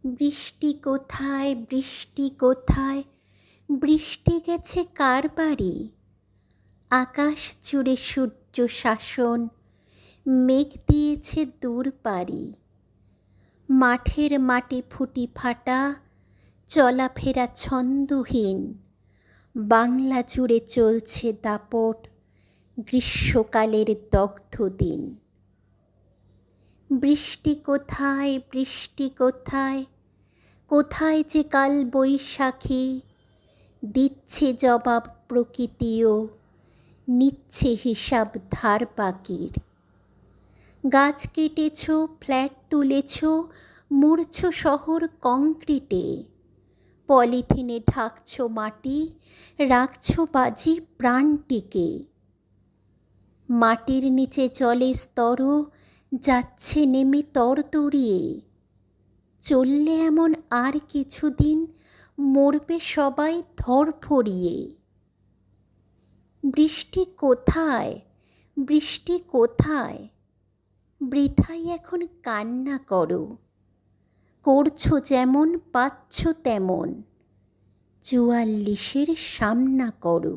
বৃষ্টি কোথায়, বৃষ্টি কোথায়, বৃষ্টি গেছে কার বাড়ি? আকাশ জুড়ে সূর্য শাসন, মেঘ দিয়েছে দূর পারি। মাঠের মাটি ফুটি ফাটা, চলাফেরা ছন্দহীন। বাংলা জুড়ে চলছে দাপট, গ্রীষ্মকালের দগ্ধ দিন। বৃষ্টি কোথায়, বৃষ্টি কোথায়, কোথায় যে কাল বৈশাখী? দিচ্ছে জবাব প্রকৃতিও, নিচ্ছে হিসাব ধার বাকির। গাছ কেটেছ, ফ্ল্যাট তুলেছ, মুড়ছ শহর কংক্রিটে। পলিথিনে ঢাকছ মাটি, রাখছ বাজি প্রাণটিকে। মাটির নিচে জলের স্তরও যাচ্ছে নেমে তরতরিয়ে। চললে এমন আর কিছুদিন মরবে সবাই ধরফরিয়ে। বৃষ্টি কোথায়, বৃষ্টি কোথায়, বৃথাই এখন কান্না করো। করছো যেমন পাচ্ছ তেমন, ৪৪-এর সামনা করো।